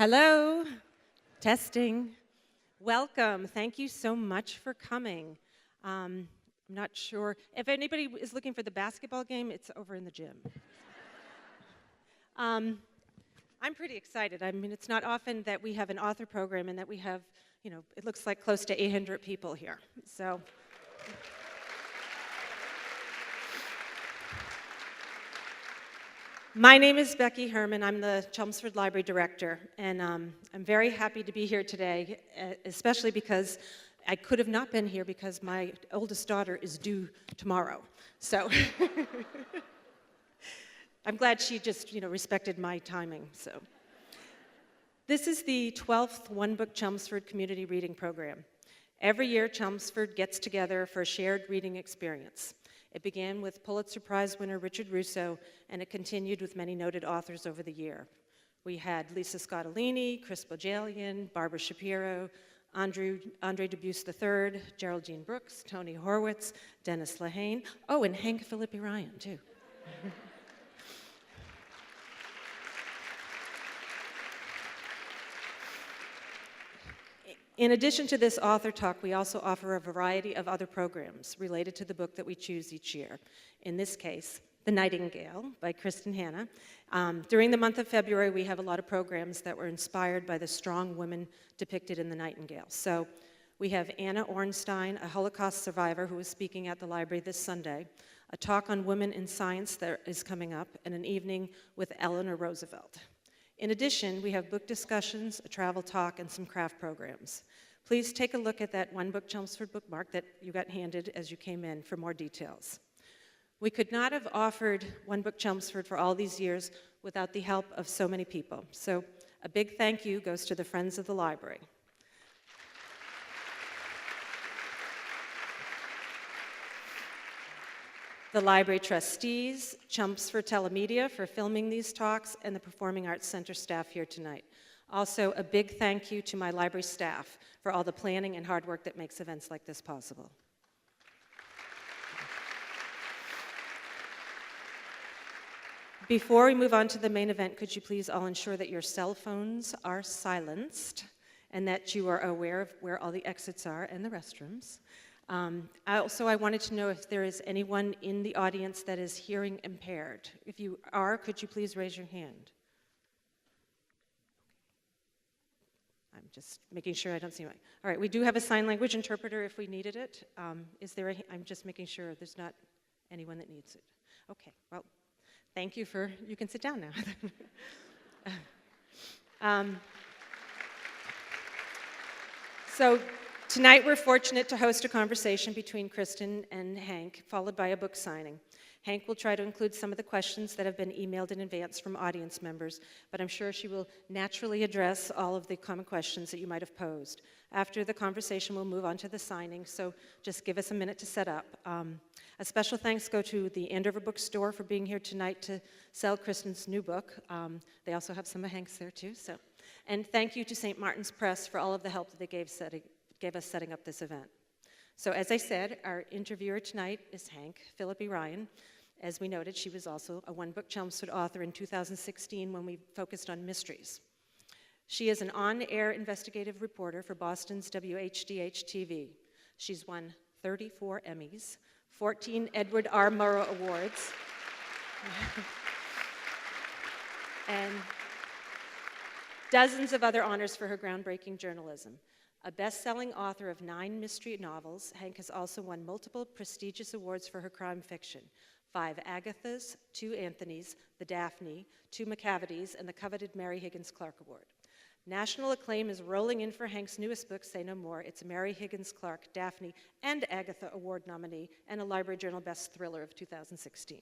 Hello, testing. Welcome. Thank you so much for coming. I'm not sure if anybody is looking for the basketball game. It's over in the gym. I'm pretty excited. I mean, it's not often that we have an author program and that we have, it looks like close to 800 people here. So. My name is Becky Herman. I'm the Chelmsford Library Director, and I'm very happy to be here today, especially because I could have not been here because my oldest daughter is due tomorrow. So I'm glad she just, respected my timing. So this is the 12th One Book Chelmsford Community Reading Program. Every year, Chelmsford gets together for a shared reading experience. It began with Pulitzer Prize winner Richard Russo, and it continued with many noted authors over the year. We had Lisa Scottolini, Chris Bojalian, Barbara Shapiro, Andre Dubus III, Geraldine Brooks, Tony Horwitz, Dennis Lehane, and Hank Philippi Ryan, too. In addition to this author talk, we also offer a variety of other programs related to the book that we choose each year. In this case, The Nightingale by Kristen Hanna. During the month of February, we have a lot of programs that were inspired by the strong women depicted in The Nightingale. So we have Anna Ornstein, a Holocaust survivor who is speaking at the library this Sunday, a talk on women in science that is coming up, and an evening with Eleanor Roosevelt. In addition, we have book discussions, a travel talk, and some craft programs. Please take a look at that One Book Chelmsford bookmark that you got handed as you came in for more details. We could not have offered One Book Chelmsford for all these years without the help of so many people. So a big thank you goes to the Friends of the Library. The library trustees, Chelmsford Telemedia for filming these talks, and the Performing Arts Center staff here tonight. Also, a big thank you to my library staff for all the planning and hard work that makes events like this possible. Before we move on to the main event, could you please all ensure that your cell phones are silenced and that you are aware of where all the exits are and the restrooms. I wanted to know if there is anyone in the audience that is hearing impaired. If you are, could you please raise your hand? I'm just making sure I don't see my. All right, we do have a sign language interpreter if we needed it. I'm just making sure there's not anyone that needs it. Okay, well, thank you you can sit down now. Tonight, we're fortunate to host a conversation between Kristen and Hank, followed by a book signing. Hank will try to include some of the questions that have been emailed in advance from audience members, but I'm sure she will naturally address all of the common questions that you might have posed. After the conversation, we'll move on to the signing, so just give us a minute to set up. A special thanks go to the Andover Bookstore for being here tonight to sell Kristen's new book. They also have some of Hank's there, too. And thank you to St. Martin's Press for all of the help that they gave us setting up this event. So as I said, our interviewer tonight is Hank Philippi Ryan. As we noted, she was also a One Book Chelmsford author in 2016 when we focused on mysteries. She is an on-air investigative reporter for Boston's WHDH-TV. She's won 34 Emmys, 14 Edward R. Murrow Awards, and dozens of other honors for her groundbreaking journalism. A best-selling author of 9 mystery novels, Hank has also won multiple prestigious awards for her crime fiction: 5 Agathas, 2 Anthonys, the Daphne, 2 McCavities, and the coveted Mary Higgins Clark Award. National acclaim is rolling in for Hank's newest book, Say No More. It's a Mary Higgins Clark, Daphne, and Agatha Award nominee, and a Library Journal Best Thriller of 2016.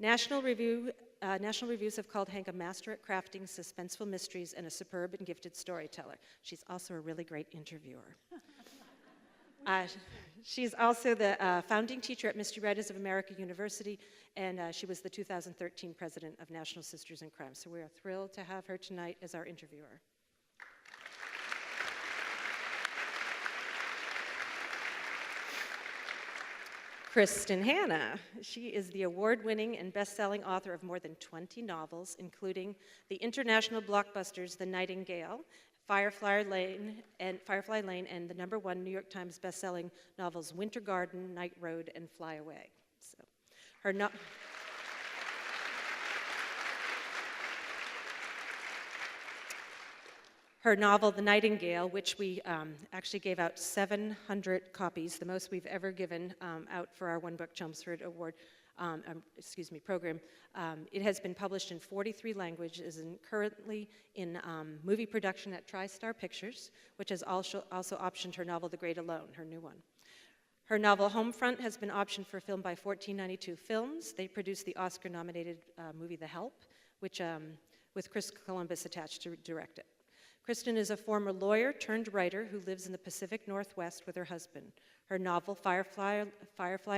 National reviews have called Hank a master at crafting suspenseful mysteries and a superb and gifted storyteller. She's also a really great interviewer. She's also the founding teacher at Mystery Writers of America University, and she was the 2013 president of National Sisters in Crime. So we are thrilled to have her tonight as our interviewer. Kristen Hanna. She is the award-winning and best-selling author of more than 20 novels, including the international blockbusters The Nightingale, Firefly Lane, and the #1 New York Times best-selling novels Winter Garden, Night Road, and Fly Away. So, her no- Her novel, The Nightingale, which we actually gave out 700 copies, the most we've ever given out for our One Book Chelmsford Award, program. It has been published in 43 languages and currently in movie production at TriStar Pictures, which has also optioned her novel, The Great Alone, her new one. Her novel, Homefront, has been optioned for film by 1492 Films. They produced the Oscar-nominated movie, The Help, which, with Chris Columbus attached to direct it. Kristen is a former lawyer turned writer who lives in the Pacific Northwest with her husband. Her novel, Firefly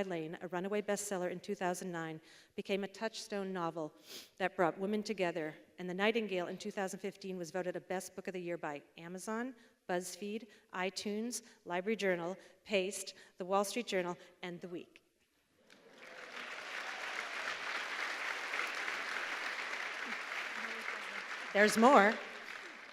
Lane, a runaway bestseller in 2009, became a touchstone novel that brought women together, and The Nightingale in 2015 was voted a Best Book of the Year by Amazon, BuzzFeed, iTunes, Library Journal, Paste, The Wall Street Journal, and The Week. There's more.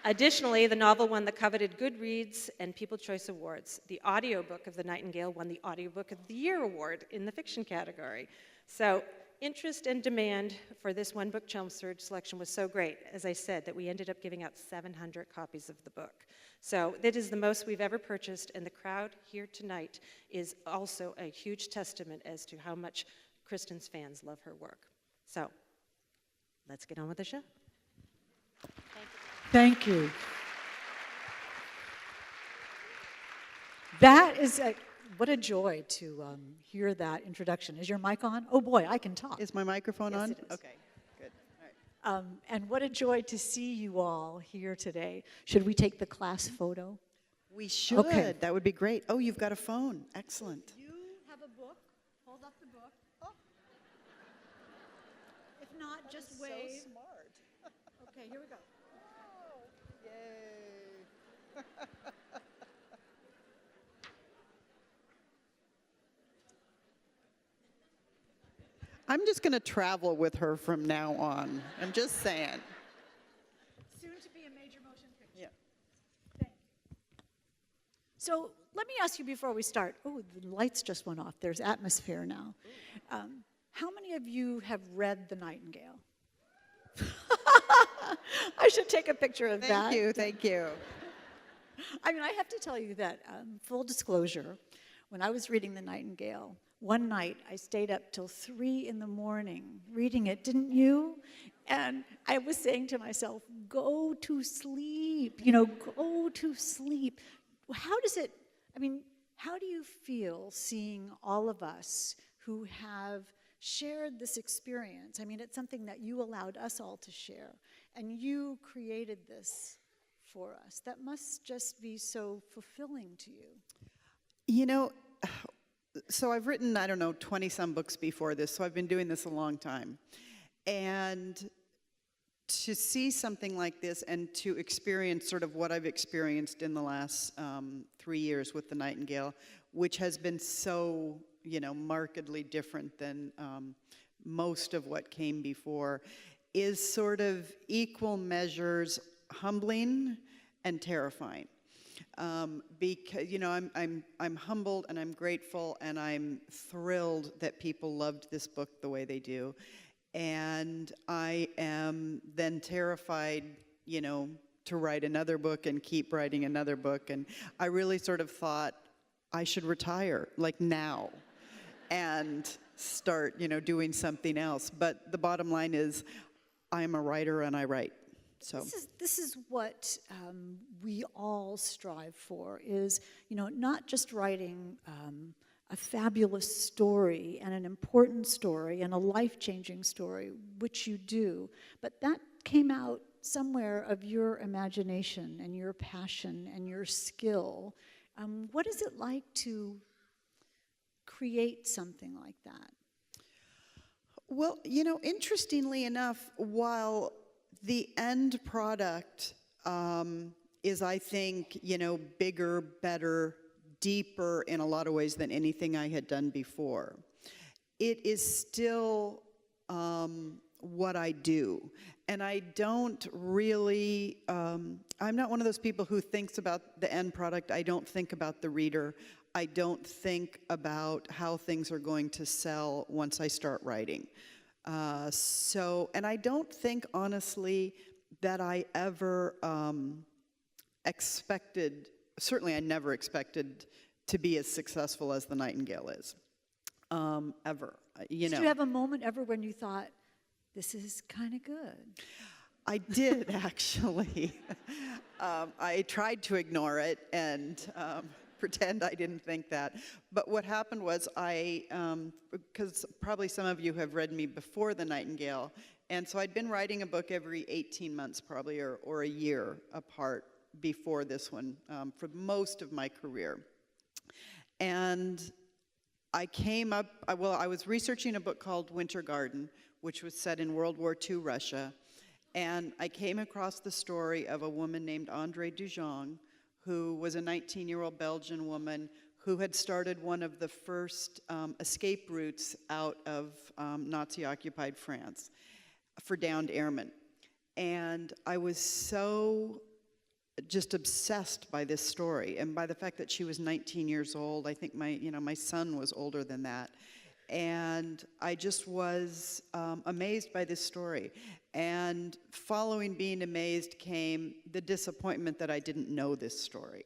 Additionally, the novel won the coveted Goodreads and People's Choice Awards. The audiobook of The Nightingale won the Audiobook of the Year award in the fiction category. So interest and demand for this One Book Chelmsford selection was so great, as I said, that we ended up giving out 700 copies of the book. So that is the most we've ever purchased, and the crowd here tonight is also a huge testament as to how much Kristen's fans love her work. So let's get on with the show. Thank you. That is what a joy to hear that introduction. Is your mic on? Oh boy, I can talk. Is my microphone Yes, on? it is. Okay, good. All right. And what a joy to see you all here today. Should we take the class photo? We should. Okay. That would be great. Oh, you've got a phone. Excellent. You have a book. Hold up the book. Oh. If not, just wave. So smart. Okay, here we go. Yay. I'm just going to travel with her from now on. I'm just saying. Soon to be a major motion picture. Yeah. Thank you. So let me ask you before we start. Oh, the lights just went off. There's atmosphere now. How many of you have read The Nightingale? I should take a picture of that. Thank you. Thank you. I mean, I have to tell you that, full disclosure, when I was reading The Nightingale, one night I stayed up till 3 in the morning reading it, didn't you? And I was saying to myself, go to sleep, go to sleep. How do you feel seeing all of us who have shared this experience? I mean, it's something that you allowed us all to share, and you created this for us. That must just be so fulfilling to you. So I've written, 20-some books before this, so I've been doing this a long time. And to see something like this and to experience sort of what I've experienced in the last 3 years with The Nightingale, which has been so, markedly different than most of what came before, is sort of equal measures humbling and terrifying. Because I'm humbled and I'm grateful and I'm thrilled that people loved this book the way they do, and I am then terrified, to write another book and keep writing another book. And I really sort of thought I should retire, like now, and start, doing something else. But the bottom line is, I'm a writer and I write. So This is what we all strive for, is, not just writing a fabulous story and an important story and a life-changing story, which you do, but that came out somewhere of your imagination and your passion and your skill. What is it like to create something like that? Well, interestingly enough, while the end product is, I think, bigger, better, deeper in a lot of ways than anything I had done before, it is still what I do. And I don't really, I'm not one of those people who thinks about the end product. I don't think about the reader. I don't think about how things are going to sell once I start writing. And I don't think, honestly, that I ever expected, certainly I never expected to be as successful as The Nightingale is, ever, you know. Did you have a moment ever when you thought, this is kind of good? I did, actually. I tried to ignore it and pretend I didn't think that. But what happened was because probably some of you have read me before The Nightingale, and so I'd been writing a book every 18 months probably, or a year apart before this one, for most of my career. And I was researching a book called Winter Garden, which was set in World War II Russia, and I came across the story of a woman named Andrée Dujon, who was a 19-year-old Belgian woman who had started one of the first escape routes out of Nazi-occupied France for downed airmen. And I was so just obsessed by this story and by the fact that she was 19 years old. I think my son was older than that. And I just was amazed by this story. And following being amazed came the disappointment that I didn't know this story.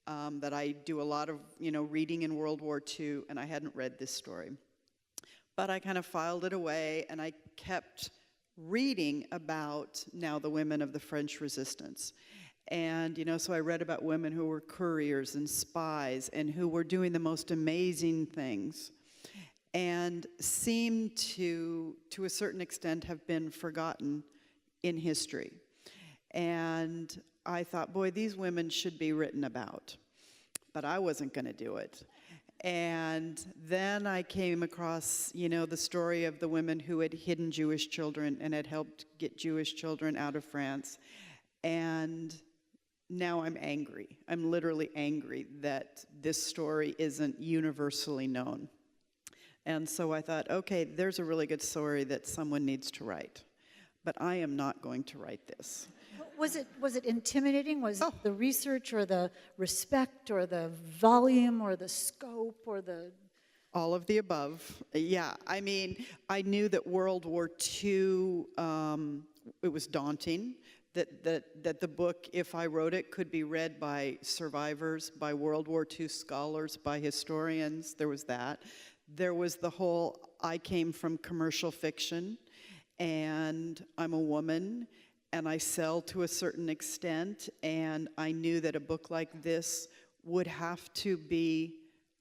That I do a lot of reading in World War II, and I hadn't read this story. But I kind of filed it away, and I kept reading about now the women of the French resistance. And so I read about women who were couriers and spies and who were doing the most amazing things, and seem to a certain extent, have been forgotten in history. And I thought, boy, these women should be written about. But I wasn't going to do it. And then I came across, the story of the women who had hidden Jewish children and had helped get Jewish children out of France. And now I'm angry. I'm literally angry that this story isn't universally known. And so I thought, okay, there's a really good story that someone needs to write. But I am not going to write this. Was it intimidating? Was it the research or the respect or the volume or the scope or the... All of the above. Yeah, I mean, I knew that World War II, it was daunting. That the book, if I wrote it, could be read by survivors, by World War II scholars, by historians. There was that. There was the whole, I came from commercial fiction, and I'm a woman, and I sell to a certain extent, and I knew that a book like this would have to be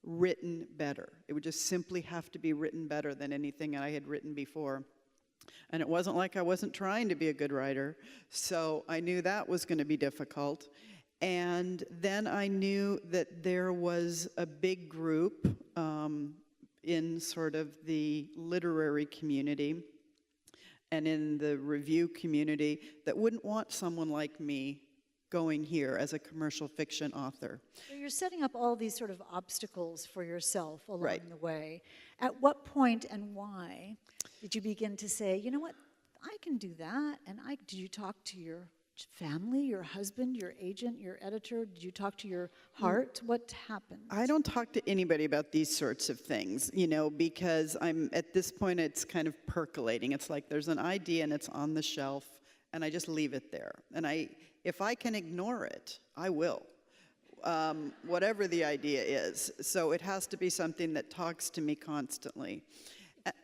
written better. It would just simply have to be written better than anything I had written before. And it wasn't like I wasn't trying to be a good writer, so I knew that was going to be difficult. And then I knew that there was a big group in sort of the literary community and in the review community that wouldn't want someone like me going here as a commercial fiction author. So you're setting up all these sort of obstacles for yourself along Right. the way. At what point and why did you begin to say, you know what, I can do that? And did you talk to your family, your husband, your agent, your editor? Did you talk to your heart? What happened? I don't talk to anybody about these sorts of things, because I'm at this point, it's kind of percolating. It's like there's an idea and it's on the shelf, and I just leave it there. And if I can ignore it, I will, whatever the idea is. So it has to be something that talks to me constantly.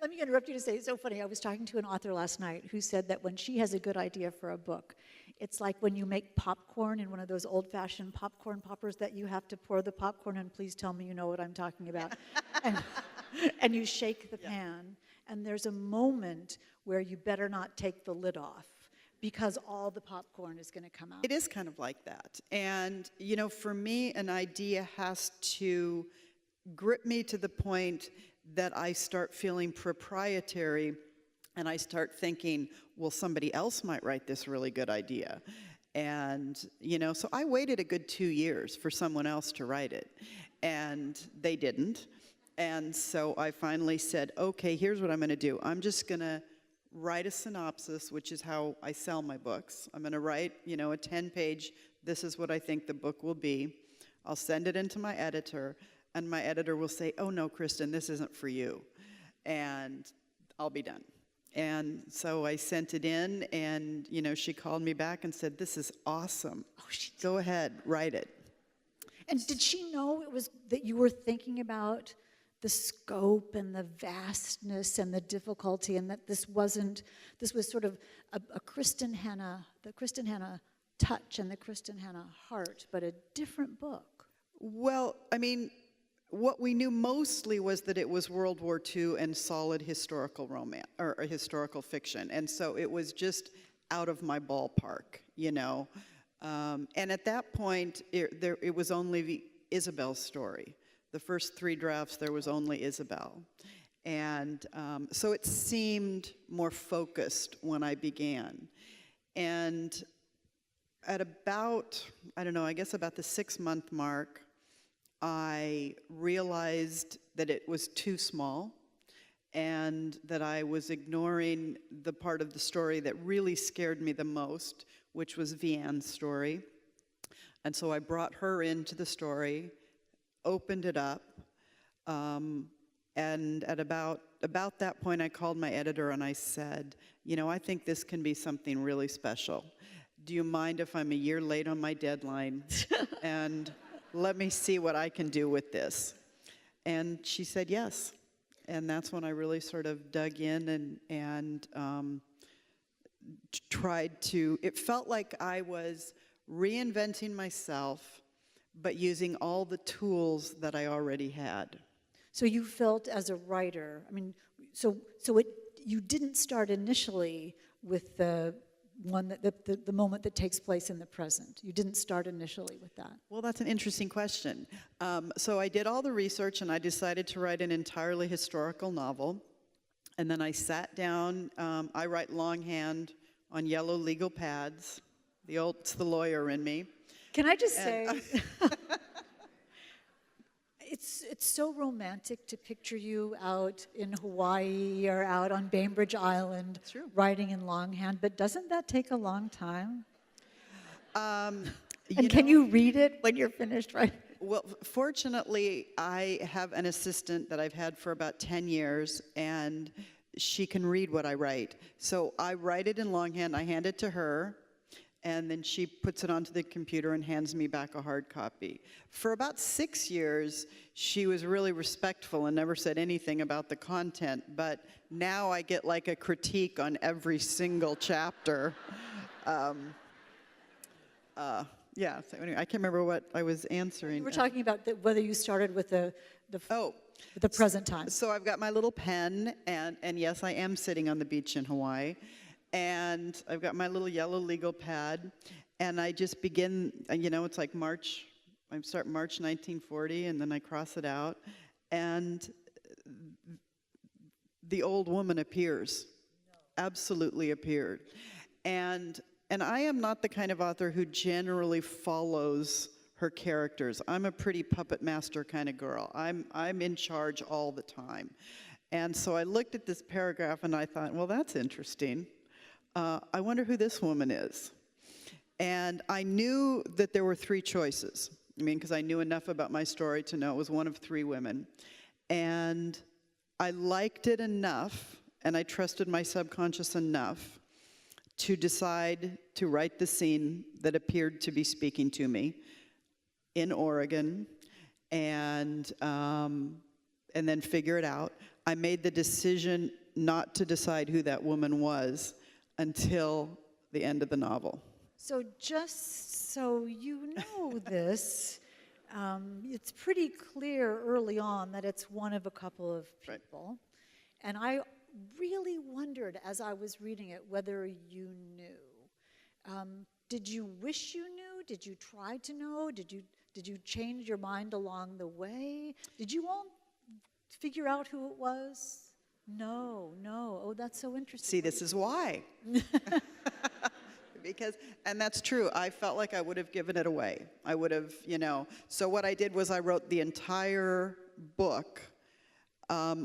Let me interrupt you to say, it's so funny. I was talking to an author last night who said that when she has a good idea for a book, it's like when you make popcorn in one of those old-fashioned popcorn poppers that you have to pour the popcorn in. Please tell me you know what I'm talking about. and you shake the pan, and there's a moment where you better not take the lid off because all the popcorn is going to come out. It is kind of like that. And, for me, an idea has to grip me to the point that I start feeling proprietary, and I start thinking, well, somebody else might write this really good idea. And, so I waited a good 2 years for someone else to write it. And they didn't. And so I finally said, okay, here's what I'm going to do. I'm just going to write a synopsis, which is how I sell my books. I'm going to write, a 10-page, this is what I think the book will be. I'll send it into my editor, and my editor will say, oh, no, Kristen, this isn't for you. And I'll be done. And so I sent it in, and, she called me back and said, this is awesome. Oh, she did. Go ahead, write it. And did she know it was that you were thinking about the scope and the vastness and the difficulty, and that this was sort of a Kristen Hanna, the Kristen Hanna touch and the Kristen Hanna heart, but a different book? Well, what we knew mostly was that it was World War II and solid historical romance, or historical fiction. And so it was just out of my ballpark, And at that point, it was only Isabel's story. The first 3 drafts, there was only Isabel. And so it seemed more focused when I began. And at about, I guess about the 6-month mark, I realized that it was too small and that I was ignoring the part of the story that really scared me the most, which was Vianne's story. And so I brought her into the story, opened it up, and at about that point I called my editor and I said, I think this can be something really special. Do you mind if I'm a year late on my deadline? And let me see what I can do with this. And she said yes. And that's when I really sort of dug in and tried to, it felt like I was reinventing myself, but using all the tools that I already had. So you felt as a writer, you didn't start initially with the moment that takes place in the present. You didn't start initially with that. Well, that's an interesting question. So I did all the research and I decided to write an entirely historical novel. And then I sat down, I write longhand on yellow legal pads. It's the lawyer in me. Can I just say, it's so romantic to picture you out in Hawaii or out on Bainbridge Island writing in longhand, but doesn't that take a long time? Can you read it when you're finished writing? Well, fortunately, I have an assistant that I've had for about 10 years, and she can read what I write. So I write it in longhand, I hand it to her, and then she puts it onto the computer and hands me back a hard copy. For about 6 years, she was really respectful and never said anything about the content, but now I get like a critique on every single chapter. Yeah, so anyway, I can't remember what I was answering. We're talking about whether you started with the present time. So I've got my little pen, and yes, I am sitting on the beach in Hawaii. And I've got my little yellow legal pad, and I just begin, it's like March, I start March 1940, and then I cross it out, and the old woman appears, absolutely appeared. And I am not the kind of author who generally follows her characters. I'm a pretty puppet master kind of girl. I'm in charge all the time. And so I looked at this paragraph, and I thought, well, that's interesting. I wonder who this woman is. And I knew that there were 3 choices. Because I knew enough about my story to know it was one of 3 women. And I liked it enough, and I trusted my subconscious enough to decide to write the scene that appeared to be speaking to me in Oregon, and then figure it out. I made the decision not to decide who that woman was until the end of the novel. So just so you know this, it's pretty clear early on that it's one of a couple of people. Right. And I really wondered as I was reading it whether you knew. Did you wish you knew? Did you try to know? Did you change your mind along the way? Did you all figure out who it was? No. Oh, that's so interesting. See, this is why. And that's true. I felt like I would have given it away. I would have, So what I did was I wrote the entire book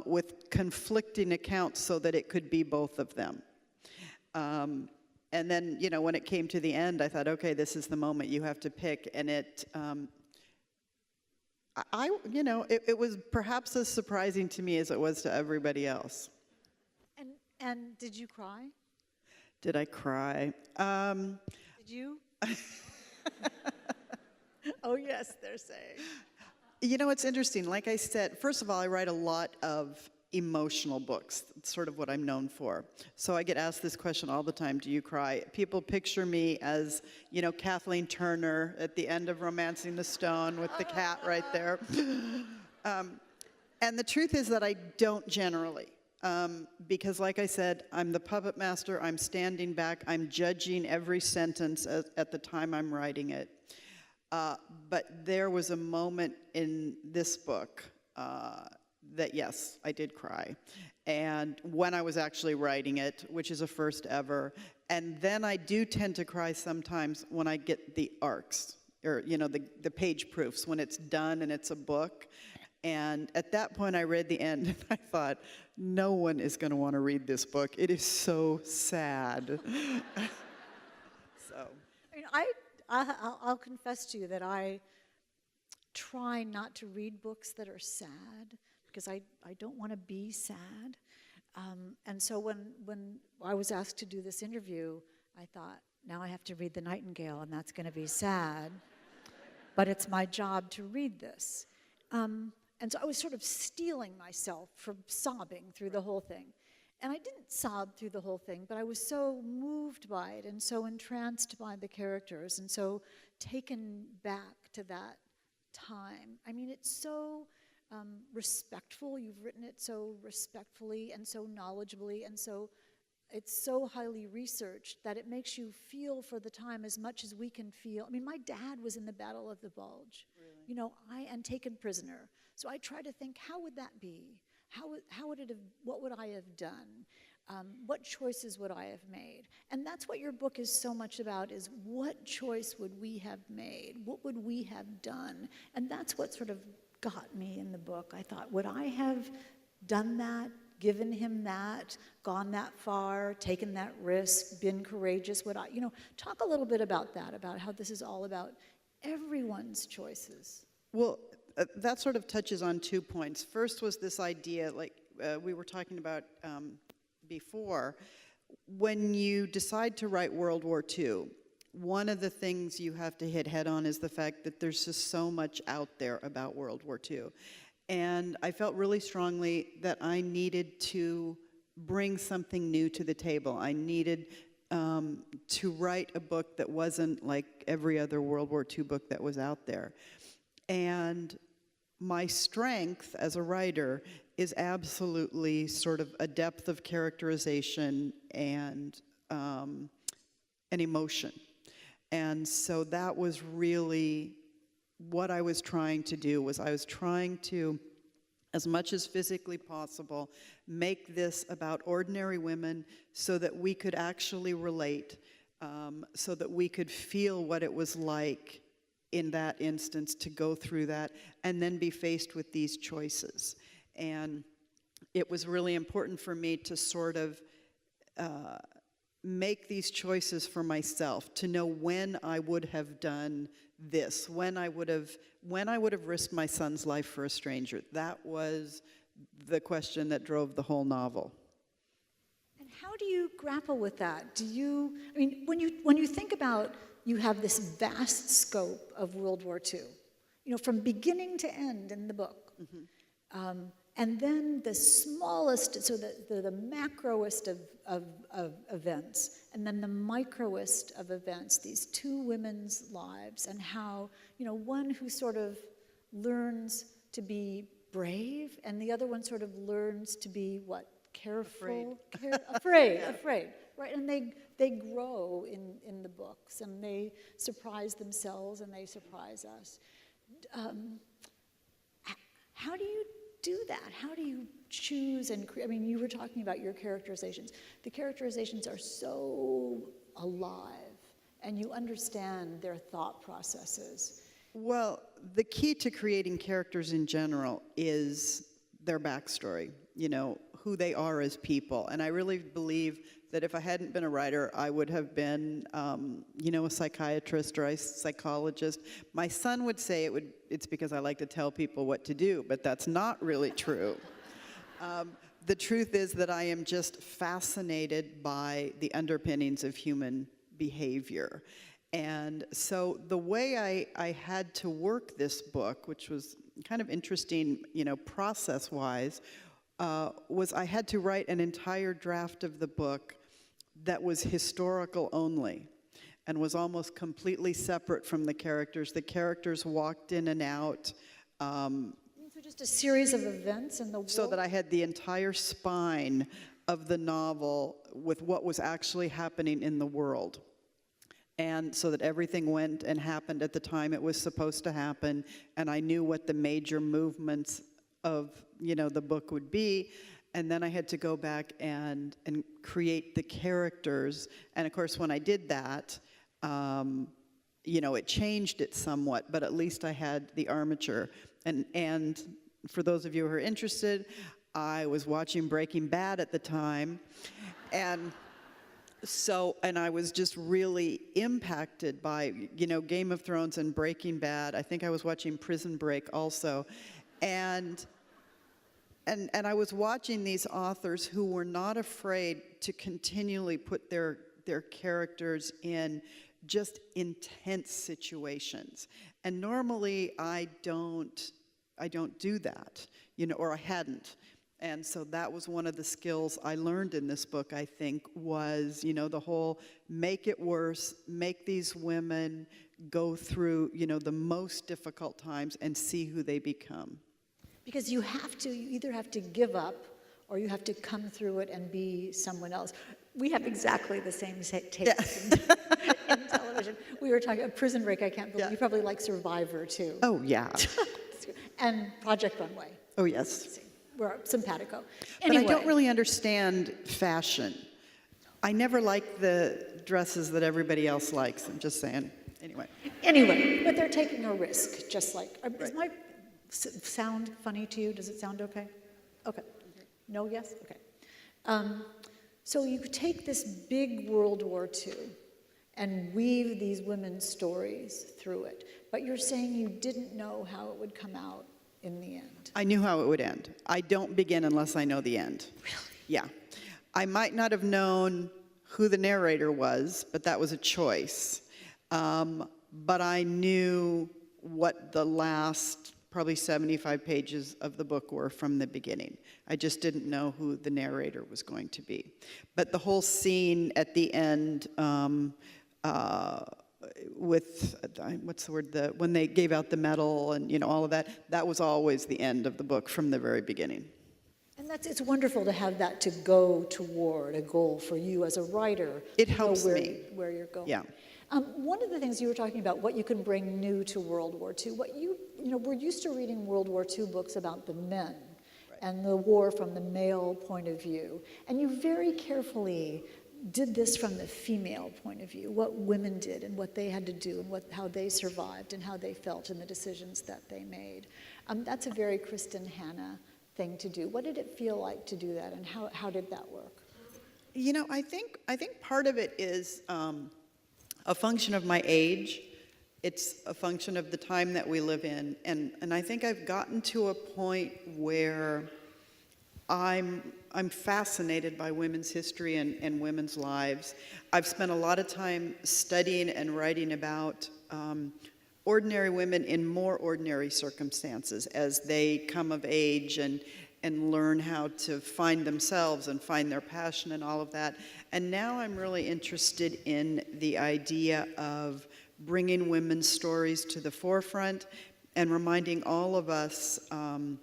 with conflicting accounts so that it could be both of them. And then, you know, when it came to the end, I thought, okay, this is the moment you have to pick. And you know, it was perhaps as surprising to me as it was to everybody else. And did you cry? Did I cry? Did you? Oh, yes, they're saying. You know, it's interesting. Like I said, first of all, I write a lot of emotional books. It's sort of what I'm known for. So I get asked this question all the time, do you cry? People picture me as, you know, Kathleen Turner at the end of Romancing the Stone with the cat right there. And the truth is that I don't generally. Because like I said, I'm the puppet master, I'm standing back, I'm judging every sentence at the time I'm writing it. But there was a moment in this book that, yes, I did cry. And when I was actually writing it, which is a first ever, and then I do tend to cry sometimes when I get the arcs, or, you know, the page proofs, when it's done and it's a book. And at that point, I read the end, and I thought, no one is going to want to read this book. It is so sad. So. I mean, I'll confess to you that I try not to read books that are sad, because I don't want to be sad. And so when I was asked to do this interview, I thought, now I have to read The Nightingale, and that's going to be sad. But it's my job to read this. And so I was sort of steeling myself from sobbing through the whole thing. And I didn't sob through the whole thing, but I was so moved by it and so entranced by the characters and so taken back to that time. I mean, it's so respectful. You've written it so respectfully and so knowledgeably, and so it's so highly researched that it makes you feel for the time as much as we can feel. I mean, my dad was in the Battle of the Bulge, really? You know, and taken prisoner. So I try to think, how would that be? How would it have, what would I have done? What choices would I have made? And that's what your book is so much about, is what choice would we have made? What would we have done? And that's what sort of got me in the book. I thought, would I have done that, given him that, gone that far, taken that risk, been courageous? Would I, you know, talk a little bit about that, about how this is all about everyone's choices. Well, that sort of touches on 2 points. First was this idea, like we were talking about before, when you decide to write World War II, one of the things you have to hit head on is the fact that there's just so much out there about World War II. And I felt really strongly that I needed to bring something new to the table. I needed to write a book that wasn't like every other World War II book that was out there. And my strength as a writer is absolutely sort of a depth of characterization and an emotion. And so that was really what I was trying to do, was I was trying to, as much as physically possible, make this about ordinary women so that we could actually relate, so that we could feel what it was like in that instance to go through that and then be faced with these choices. And it was really important for me to sort of make these choices for myself, to know when I would have done this, when I would have risked my son's life for a stranger. That was the question that drove the whole novel. And how do you grapple with that? Do you, I mean, when you think about, you have this vast scope of World War II, you know, from beginning to end in the book. Mm-hmm. And then the smallest, so the macroest of events, and then the microest of events, these two women's lives, and how, you know, one who sort of learns to be brave, and the other one sort of learns to be, what, careful? Afraid, yeah. Afraid, right? And they grow in the books, and they surprise themselves, and they surprise us. How do you do that? How do you choose and create? I mean, you were talking about your characterizations. The characterizations are so alive, and you understand their thought processes. Well, the key to creating characters in general is their backstory, who they are as people. And I really believe that if I hadn't been a writer, I would have been, a psychiatrist or a psychologist. My son would say it's because I like to tell people what to do, but that's not really true. The truth is that I am just fascinated by the underpinnings of human behavior. And so the way I had to work this book, which was kind of interesting, process-wise, was I had to write an entire draft of the book that was historical only and was almost completely separate from the characters. The characters walked in and out. So just a series of events in the world? So that I had the entire spine of the novel with what was actually happening in the world. And so that everything went and happened at the time it was supposed to happen, and I knew what the major movements of, the book would be. And then I had to go back and create the characters. And of course, when I did that, it changed it somewhat, but at least I had the armature. And for those of you who are interested, I was watching Breaking Bad at the time, and I was just really impacted by, Game of Thrones and Breaking Bad. I think I was watching Prison Break also. And I was watching these authors who were not afraid to continually put their characters in just intense situations. And normally I don't do that, or I hadn't. And so that was one of the skills I learned in this book, I think, was, the whole make it worse, make these women go through, the most difficult times and see who they become. Because you either have to give up or you have to come through it and be someone else. We have exactly the same taste in television. We were talking about Prison Break, I can't believe. Yeah. You probably like Survivor, too. Oh, yeah. And Project Runway. Oh, yes. We're simpatico. But I don't really understand fashion. I never like the dresses that everybody else likes. I'm just saying. Anyway, but they're taking a risk, just like. Is my sound funny to you? Does it sound okay? Okay. No, yes? Okay. So you take this big World War II and weave these women's stories through it, but you're saying you didn't know how it would come out in the end. I knew how it would end. I don't begin unless I know the end. Really? Yeah. I might not have known who the narrator was, but that was a choice. But I knew what the last probably 75 pages of the book were from the beginning. I just didn't know who the narrator was going to be. But the whole scene at the end with, what's the word, when they gave out the medal and, all of that was always the end of the book from the very beginning. And it's wonderful to have that to go toward a goal for you as a writer. It helps me. Where you're going. Yeah. One of the things you were talking about, what you can bring new to World War II, we're used to reading World War II books about the men and the war from the male point of view. And you very carefully did this from the female point of view, what women did and what they had to do and how they survived and how they felt and the decisions that they made. That's a very Kristin Hannah thing to do. What did it feel like to do that, and how did that work? I think part of it is a function of my age. It's a function of the time that we live in. And I think I've gotten to a point where I'm fascinated by women's history and women's lives. I've spent a lot of time studying and writing about ordinary women in more ordinary circumstances as they come of age and learn how to find themselves and find their passion and all of that. And now I'm really interested in the idea of bringing women's stories to the forefront and reminding all of us, how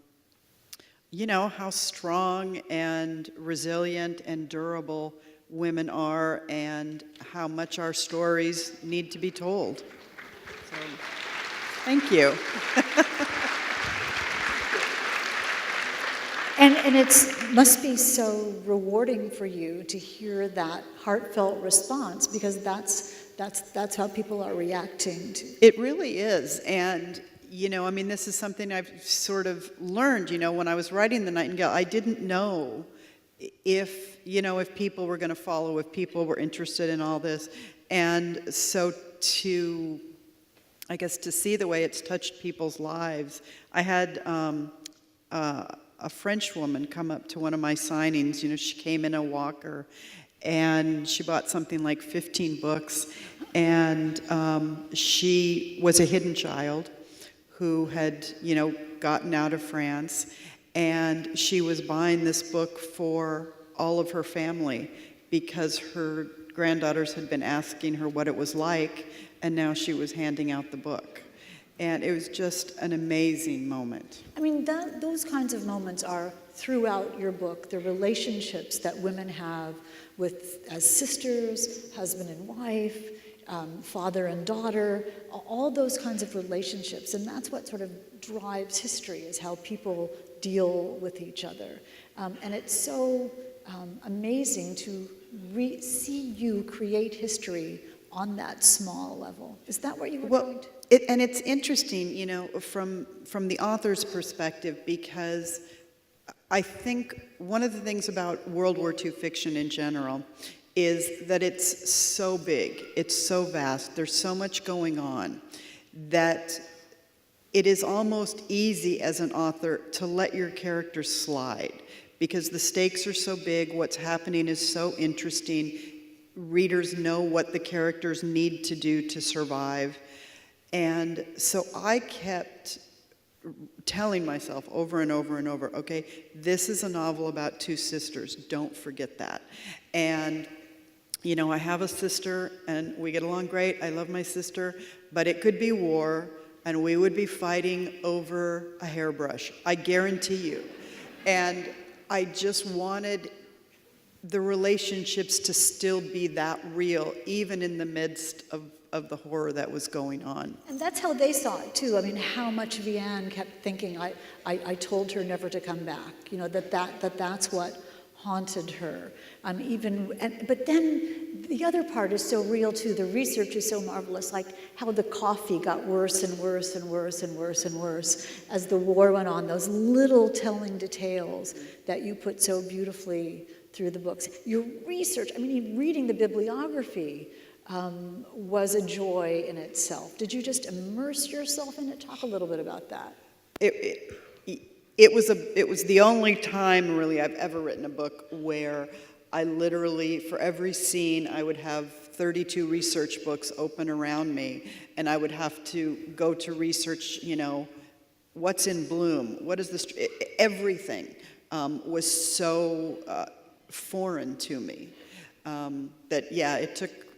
strong and resilient and durable women are and how much our stories need to be told. So, thank you. And it must be so rewarding for you to hear that heartfelt response, because that's how people are reacting to. It really is. And, you know, I mean, this is something I've sort of learned, you know, when I was writing The Nightingale, I didn't know if, you know, if people were going to follow, if people were interested in all this. And so I guess to see the way it's touched people's lives, I had a French woman come up to one of my signings. You know, she came in a walker, and she bought something like 15 books, and she was a hidden child who had, you know, gotten out of France, and she was buying this book for all of her family because her granddaughters had been asking her what it was like, and now she was handing out the book. And it was just an amazing moment. I mean, those kinds of moments are throughout your book, the relationships that women have with as sisters, husband and wife, father and daughter, all those kinds of relationships. And that's what sort of drives history, is how people deal with each other. And it's so amazing to see you create history on that small level. Is that what you were going to? And it's interesting, you know, from the author's perspective, because I think one of the things about World War II fiction in general is that it's so big, it's so vast, there's so much going on, that it is almost easy as an author to let your characters slide, because the stakes are so big, what's happening is so interesting, readers know what the characters need to do to survive. And so I kept telling myself over and over and over, okay, this is a novel about two sisters, don't forget that. And, you know, I have a sister, and we get along great, I love my sister, but it could be war, and we would be fighting over a hairbrush, I guarantee you. And I just wanted the relationships to still be that real, even in the midst of the horror that was going on. And that's how they saw it too. I mean, how much Vianne kept thinking, I told her never to come back. You know, that's what haunted her. But then the other part is so real too. The research is so marvelous, like how the coffee got worse and worse and worse and worse and worse as the war went on. Those little telling details that you put so beautifully through the books. Your research, I mean, reading the bibliography was a joy in itself. Did you just immerse yourself in it? Talk a little bit about that. It was the only time really I've ever written a book where I literally, for every scene, I would have 32 research books open around me, and I would have to go to research, you know, what's in bloom, what is this, everything was so foreign to me that, yeah,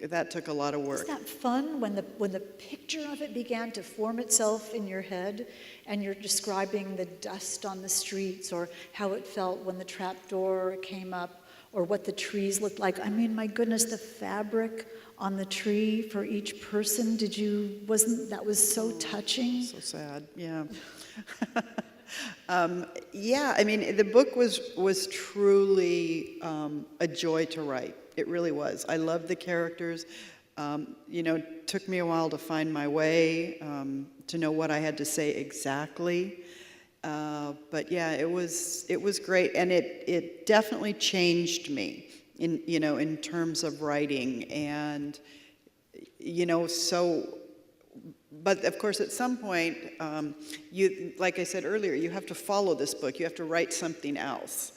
that took a lot of work. Is that fun when the picture of it began to form itself in your head, and you're describing the dust on the streets, or how it felt when the trap door came up, or what the trees looked like? I mean, my goodness, the fabric on the tree for each person. That was so touching? So sad, yeah. Yeah, I mean, the book was truly a joy to write. It really was. I loved the characters. You know, it took me a while to find my way, to know what I had to say exactly. But yeah, it was great, and it definitely changed me in terms of writing, and you know, so. But of course, at some point, like I said earlier, you have to follow this book. You have to write something else,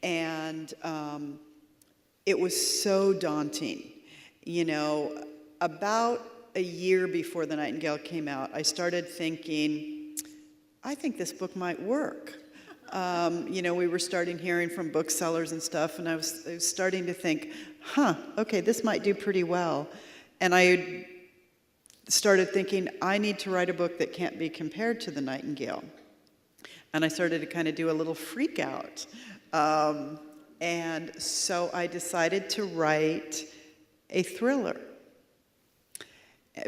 and it was so daunting. You know, about a year before The Nightingale came out, I started thinking, I think this book might work. You know, we were starting hearing from booksellers and stuff, and I was starting to think, okay, this might do pretty well. And I started thinking, I need to write a book that can't be compared to The Nightingale. And I started to kind of do a little freak out. And so I decided to write a thriller.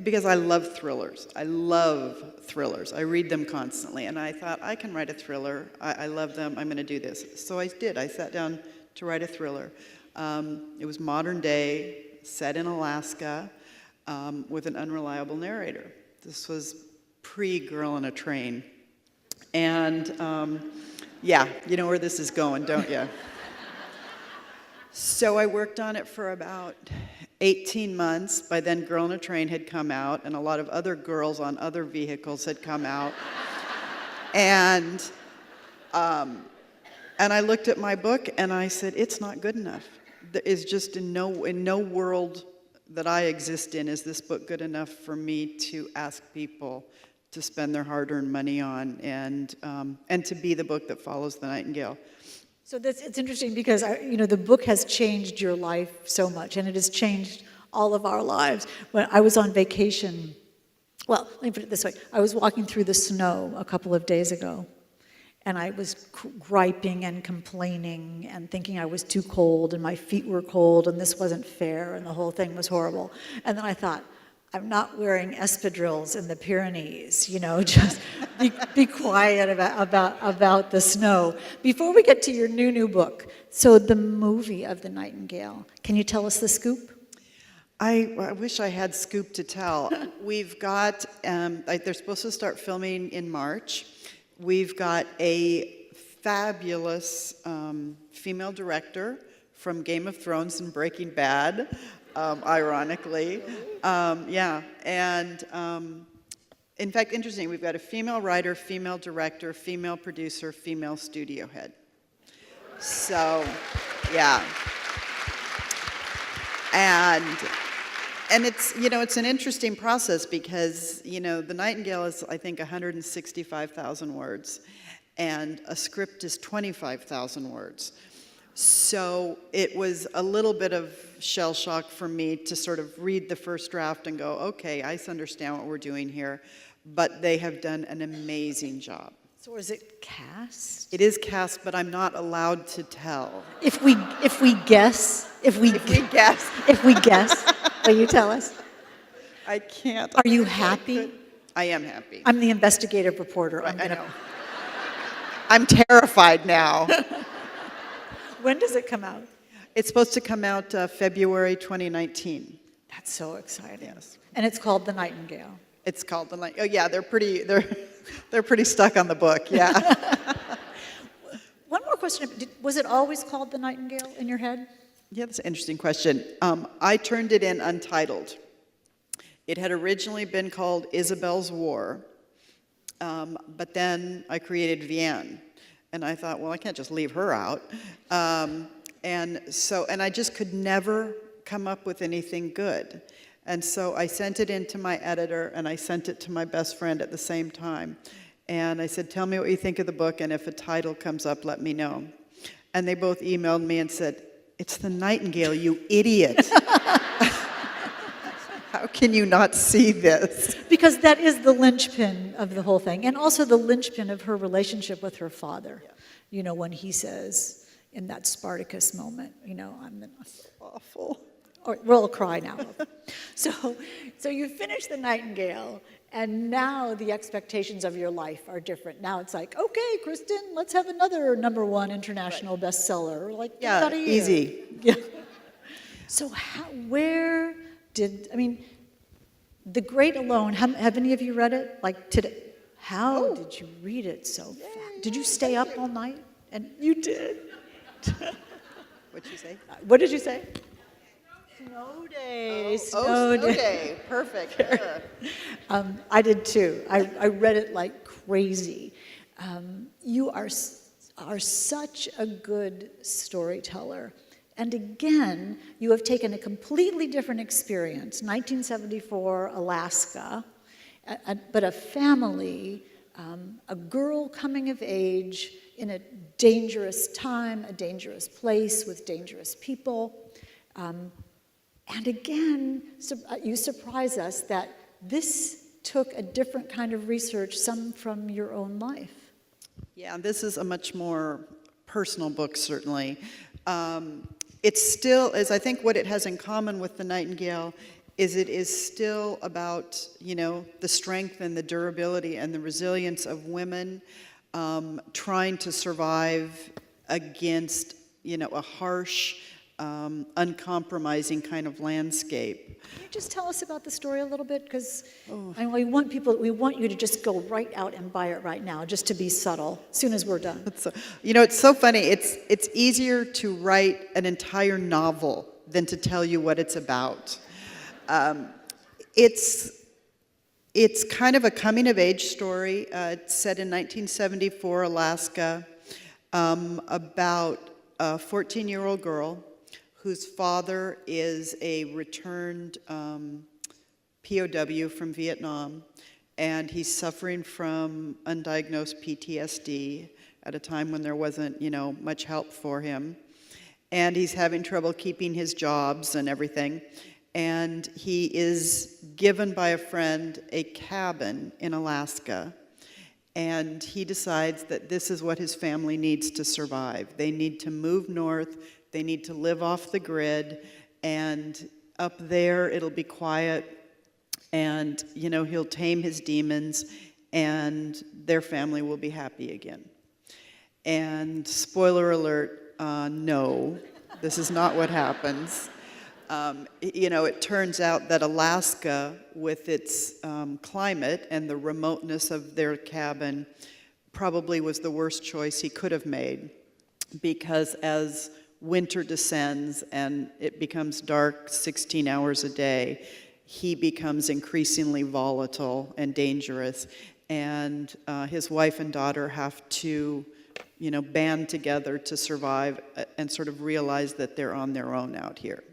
Because I love thrillers. I love thrillers. I read them constantly. And I thought, I can write a thriller. I love them. I'm going to do this. So I did. I sat down to write a thriller. It was modern day, set in Alaska, with an unreliable narrator. This was pre-Girl in a Train. And yeah, you know where this is going, don't you? So I worked on it for about 18 months. By then, Girl in a Train had come out, and a lot of other girls on other vehicles had come out. And I looked at my book and I said, it's not good enough. There is just in no world that I exist in is this book good enough for me to ask people to spend their hard-earned money on, and to be the book that follows the Nightingale. So it's interesting because the book has changed your life so much, and it has changed all of our lives. When I was on vacation, well, let me put it this way: I was walking through the snow a couple of days ago, and I was griping and complaining and thinking I was too cold and my feet were cold and this wasn't fair and the whole thing was horrible. And then I thought, I'm not wearing espadrilles in the Pyrenees, just be quiet about the snow. Before we get to your new book, so the movie of The Nightingale, can you tell us the scoop? I wish I had scoop to tell. We've got, they're supposed to start filming in March. We've got a fabulous female director from Game of Thrones and Breaking Bad, ironically. Yeah, and in fact, interesting, we've got a female writer, female director, female producer, female studio head. So, yeah. And it's, it's an interesting process because, The Nightingale is, I think, 165,000 words, and a script is 25,000 words. So it was a little bit of shell shock for me to sort of read the first draft and go, okay, I understand what we're doing here, but they have done an amazing job. So is it cast? It is cast, but I'm not allowed to tell. If we guess, will you tell us? I can't. Are you happy? I am happy. I'm the investigative reporter. I know. I'm terrified now. When does it come out? It's supposed to come out February 2019. That's so exciting. Yes. And it's called The Nightingale. It's called The Nightingale. Oh yeah, they're pretty stuck on the book. Yeah. One more question: was it always called The Nightingale in your head? Yeah, that's an interesting question. I turned it in untitled. It had originally been called Isabel's War, but then I created Vienne, and I thought, well, I can't just leave her out. And I just could never come up with anything good. And so I sent it in to my editor, and I sent it to my best friend at the same time. And I said, tell me what you think of the book, and if a title comes up, let me know. And they both emailed me and said, it's The Nightingale, you idiot. How can you not see this? Because that is the linchpin of the whole thing, and also the linchpin of her relationship with her father. Yeah. When he says in that Spartacus moment, I'm the Awful. Or we'll all cry now. So you finish The Nightingale, and now the expectations of your life are different. Now it's like, okay, Kristen, let's have another #1 international bestseller. Like, Yeah, easy. Yeah. So The Great Alone, have any of you read it? Like today? How did you read it so fast? Did you stay up all night? And you did. What'd you say? What did you say? Snow day. Snow day. Perfect. Yeah. I did too. I read it like crazy. You are such a good storyteller. And again, you have taken a completely different experience, 1974 Alaska, but a family, a girl coming of age in a dangerous time, a dangerous place with dangerous people. And again, you surprise us that this took a different kind of research, some from your own life. Yeah, this is a much more personal book, certainly. It still is, I think what it has in common with The Nightingale is it is still about, the strength and the durability and the resilience of women trying to survive against, a harsh uncompromising kind of landscape. Can you just tell us about the story a little bit? Because we want you to just go right out and buy it right now, just to be subtle, as soon as we're done. So, it's so funny. It's easier to write an entire novel than to tell you what it's about. It's kind of a coming-of-age story. It's set in 1974 Alaska, about a 14-year-old girl whose father is a returned POW from Vietnam, and he's suffering from undiagnosed PTSD at a time when there wasn't, much help for him. And he's having trouble keeping his jobs and everything. And he is given by a friend a cabin in Alaska. And he decides that this is what his family needs to survive. They need to move north. They need to live off the grid. And up there, it'll be quiet. And, he'll tame his demons. And their family will be happy again. And spoiler alert, no, this is not what happens. It turns out that Alaska, with its climate and the remoteness of their cabin, probably was the worst choice he could have made, because as winter descends and it becomes dark 16 hours a day, he becomes increasingly volatile and dangerous, and his wife and daughter have to band together to survive and sort of realize that they're on their own out here.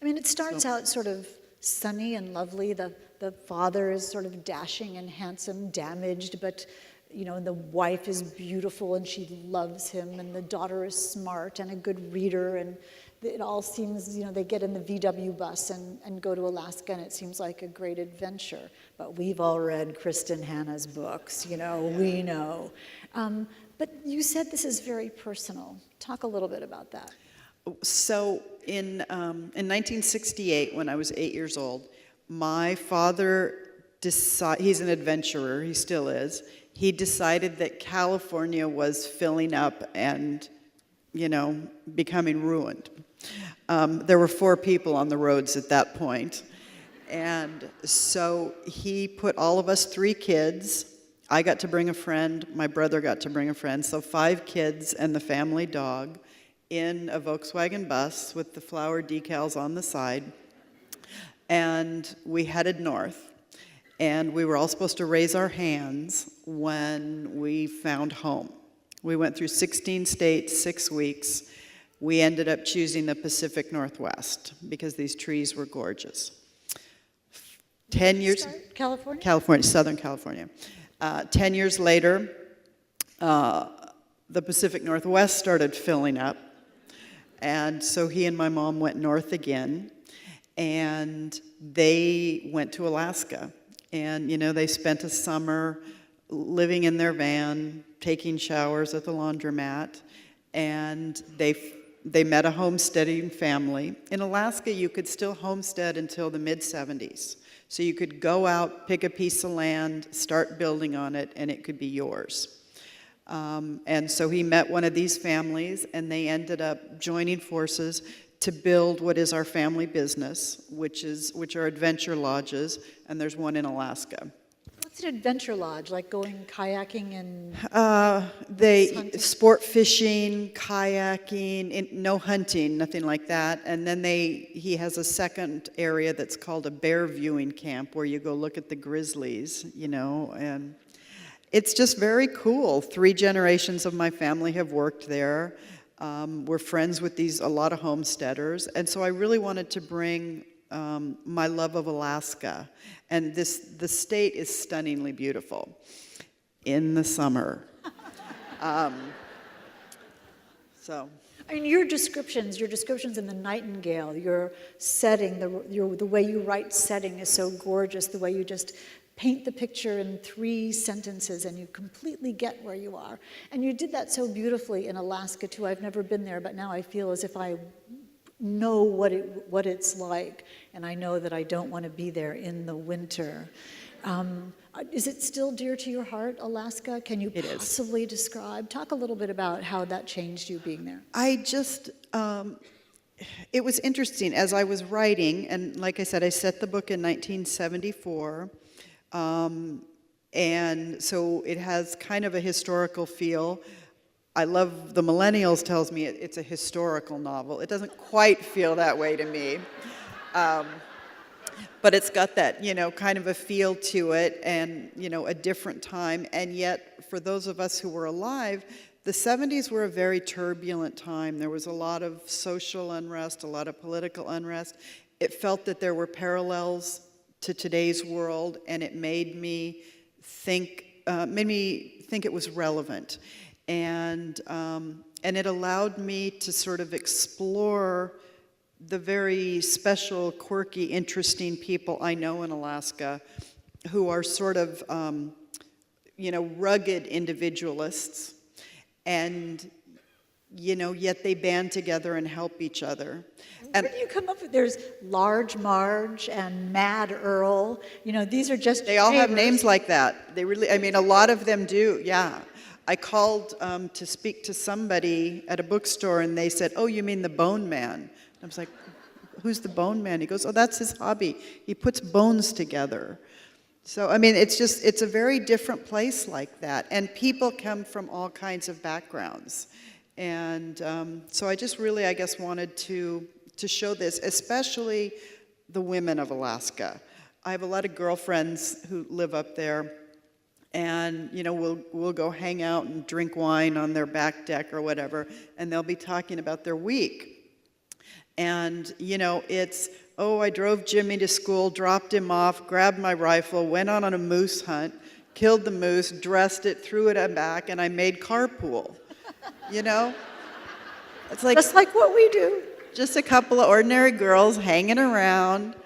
I mean, it starts out sort of sunny and lovely. The father is sort of dashing and handsome, damaged, but, and the wife is beautiful and she loves him, and the daughter is smart and a good reader, and it all seems, they get in the VW bus and go to Alaska, and it seems like a great adventure. But we've all read Kristen Hanna's books, we know. But you said this is very personal. Talk a little bit about that. So in 1968, when I was 8 years old, my father he's an adventurer, he still is. He decided that California was filling up and, becoming ruined. There were 4 people on the roads at that point. And so he put all of us 3 kids. I got to bring a friend, my brother got to bring a friend, so 5 kids and the family dog in a Volkswagen bus with the flower decals on the side, and we headed north. And we were all supposed to raise our hands when we found home. We went through 16 states, 6 weeks. We ended up choosing the Pacific Northwest because these trees were gorgeous. 10 years... California? California, Southern California. 10 years later, the Pacific Northwest started filling up. And so he and my mom went north again, and they went to Alaska. And, they spent a summer living in their van, taking showers at the laundromat, and they met a homesteading family. In Alaska, you could still homestead until the mid-'70s. So you could go out, pick a piece of land, start building on it, and it could be yours. And so he met one of these families, and they ended up joining forces to build what is our family business, which are adventure lodges, and there's one in Alaska. What's an adventure lodge, like going kayaking and... They sport fishing, kayaking, no hunting, nothing like that. And then he has a second area that's called a bear viewing camp, where you go look at the grizzlies, and it's just very cool. 3 generations of my family have worked there. We're friends with a lot of homesteaders. And so I really wanted to bring my love of Alaska. And the state is stunningly beautiful in the summer. So. I mean, your descriptions in The Nightingale, your setting, the way you write setting is so gorgeous, the way you just paint the picture in 3 sentences and you completely get where you are. And you did that so beautifully in Alaska, too. I've never been there, but now I feel as if I know what it's like, and I know that I don't want to be there in the winter. Is it still dear to your heart, Alaska? Can you possibly describe? Talk a little bit about how that changed you being there. I just, it was interesting as I was writing, and like I said, I set the book in 1974, and so it has kind of a historical feel. I love the Millennials tells me it's a historical novel. It doesn't quite feel that way to me. But it's got that, kind of a feel to it and, a different time. And yet, for those of us who were alive, the 70s were a very turbulent time. There was a lot of social unrest, a lot of political unrest. It felt that there were parallels to today's world, and it made me think it was relevant. And it allowed me to sort of explore the very special, quirky, interesting people I know in Alaska who are sort of, rugged individualists, and, yet they band together and help each other. And where do you come up with, there's Large Marge and Mad Earl, these are just They all have neighbors. names like that. They really, a lot of them do, yeah. I called to speak to somebody at a bookstore, and they said, "Oh, you mean the Bone Man?" I was like, "Who's the Bone Man?" He goes, "Oh, that's his hobby. He puts bones together." So, it's a very different place like that. And people come from all kinds of backgrounds. And so I just really, I guess, wanted to show this, especially the women of Alaska. I have a lot of girlfriends who live up there. And, we'll go hang out and drink wine on their back deck or whatever, and they'll be talking about their week. And, it's, "Oh, I drove Jimmy to school, dropped him off, grabbed my rifle, went on a moose hunt, killed the moose, dressed it, threw it back, and I made carpool." It's like Just like what we do. just a couple of ordinary girls hanging around.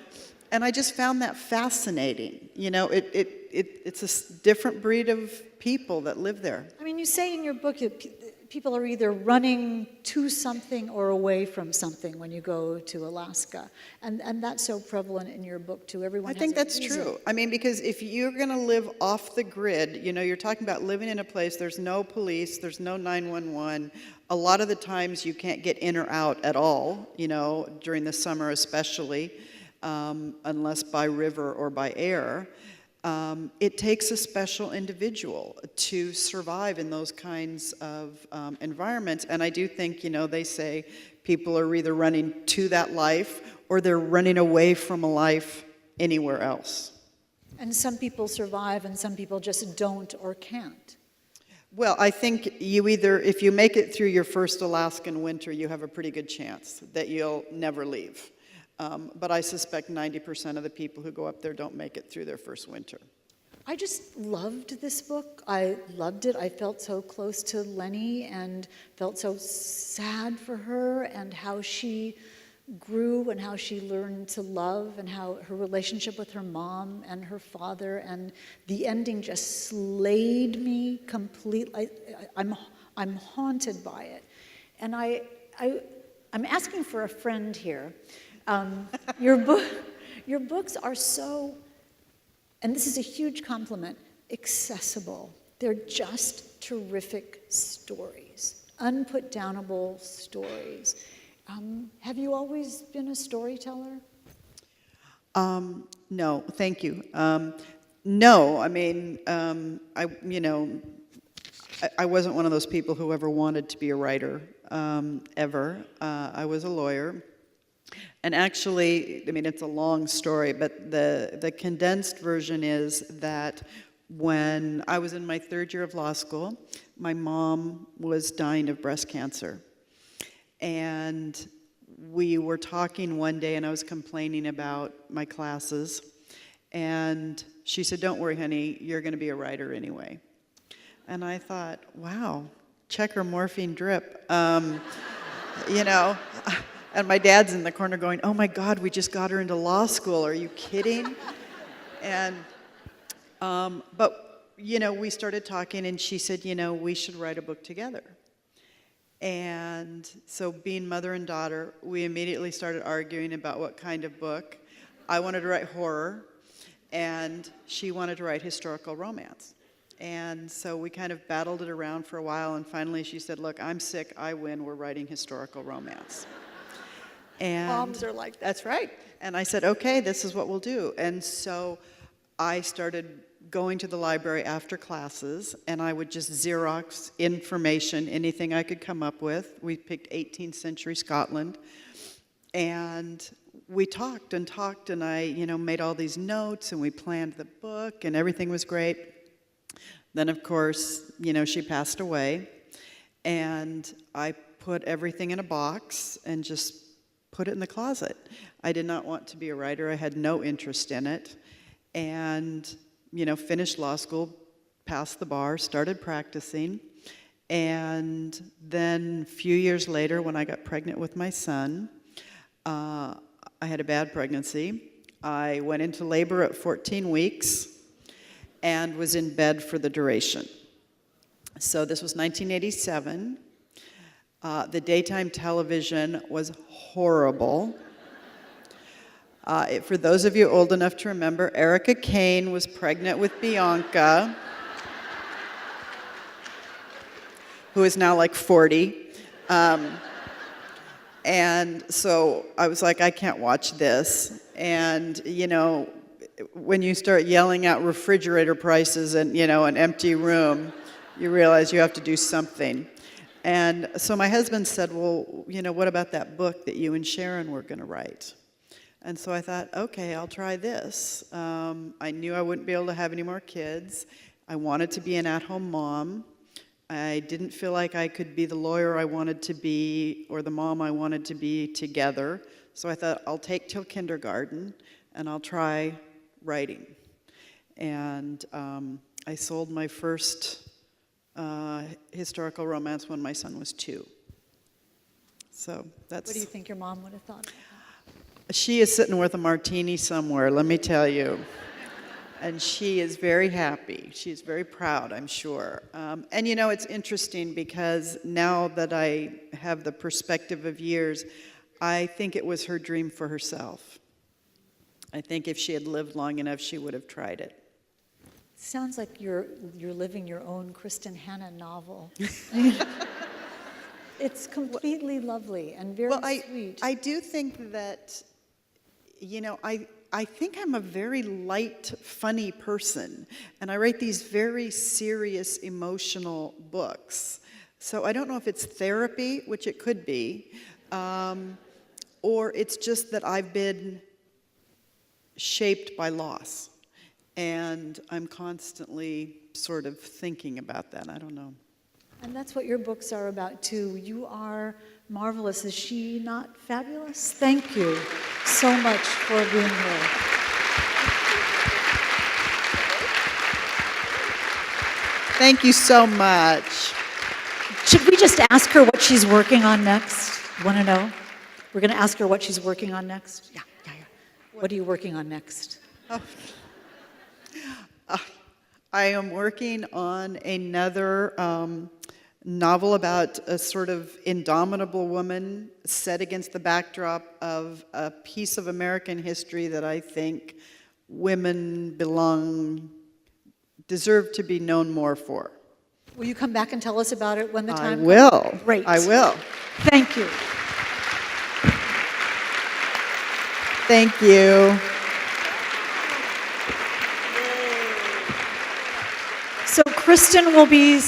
And I just found that fascinating. It's a different breed of people that live there. You say in your book that people are either running to something or away from something when you go to Alaska. And that's so prevalent in your book, too. Everyone I has think a that's reason. true. Because if you're going to live off the grid, you're talking about living in a place, there's no police, there's no 911. A lot of the times you can't get in or out at all, during the summer especially, unless by river or by air. It takes a special individual to survive in those kinds of environments. And I do think, they say people are either running to that life or they're running away from a life anywhere else. And some people survive and some people just don't or can't. Well, I think if you make it through your first Alaskan winter, you have a pretty good chance that you'll never leave. But I suspect 90% of the people who go up there don't make it through their first winter. I just loved this book. I loved it. I felt so close to Lenny and felt so sad for her and how she grew and how she learned to love and how her relationship with her mom and her father, and the ending just slayed me completely. I'm haunted by it. And I'm asking for a friend here. Your books are so, and this is a huge compliment, accessible. They're just terrific stories, unputdownable stories. Have you always been a storyteller? No, thank you. No, I wasn't one of those people who ever wanted to be a writer, ever. I was a lawyer. And actually, it's a long story, but the condensed version is that when I was in my third year of law school, my mom was dying of breast cancer. And we were talking one day, and I was complaining about my classes. And she said, "Don't worry, honey, you're going to be a writer anyway." And I thought, wow, check her morphine drip. And my dad's in the corner going, "Oh my God, we just got her into law school. Are you kidding?" And, but, we started talking, and she said, "We should write a book together." And so being mother and daughter, we immediately started arguing about what kind of book. I wanted to write horror, and she wanted to write historical romance. And so we kind of battled it around for a while, and finally she said, "Look, I'm sick, I win, we're writing historical romance." And Moms are like that. That's right. And I said, okay, this is what we'll do. And so I started going to the library after classes, and I would just Xerox information, anything I could come up with. We picked 18th century Scotland. And we talked, and I, made all these notes, and we planned the book, and everything was great. Then, of course, she passed away, and I put everything in a box and just put it in the closet. I did not want to be a writer. I had no interest in it. And, finished law school, passed the bar, started practicing. And then a few years later, when I got pregnant with my son, I had a bad pregnancy. I went into labor at 14 weeks and was in bed for the duration. So this was 1987. The daytime television was horrible. For those of you old enough to remember, Erica Kane was pregnant with Bianca, who is now like 40. And so I was like, I can't watch this. And, when you start yelling out refrigerator prices and, an empty room, you realize you have to do something. And so my husband said, well, what about that book that you and Sharon were going to write? And so I thought, okay, I'll try this. I knew I wouldn't be able to have any more kids. I wanted to be an at-home mom. I didn't feel like I could be the lawyer I wanted to be or the mom I wanted to be together. So I thought, I'll take till kindergarten and I'll try writing. And I sold my first historical romance when my son was 2. So that's... What do you think your mom would have thought? She is sitting with a martini somewhere, let me tell you. And she is very happy. She is very proud, I'm sure. And it's interesting because now that I have the perspective of years, I think it was her dream for herself. I think if she had lived long enough, she would have tried it. Sounds like you're living your own Kristen Hanna novel. It's completely lovely and very sweet. I do think that, I think I'm a very light, funny person, and I write these very serious, emotional books. So I don't know if it's therapy, which it could be, or it's just that I've been shaped by loss, and I'm constantly sort of thinking about that. I don't know. And that's what your books are about, too. You are marvelous. Is she not fabulous? Thank you so much for being here. Thank you so much. Should we just ask her what she's working on next? Want to know? We're going to ask her what she's working on next. Yeah. What are you working on next? I am working on another novel about a sort of indomitable woman set against the backdrop of a piece of American history that I think women deserve to be known more for. Will you come back and tell us about it when the time I will. comes? Great. I will. Thank you. Thank you. So Kristen will be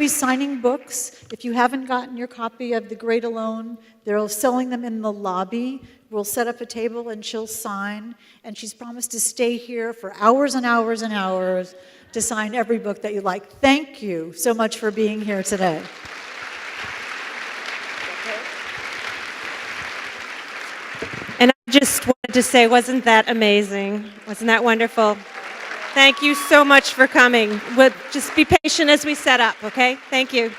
signing books. If you haven't gotten your copy of The Great Alone, they're selling them in the lobby. We'll set up a table and she'll sign. And she's promised to stay here for hours and hours and hours to sign every book that you like. Thank you so much for being here today. And I just wanted to say, wasn't that amazing? Wasn't that wonderful? Thank you so much for coming. We'll just be patient as we set up, okay? Thank you.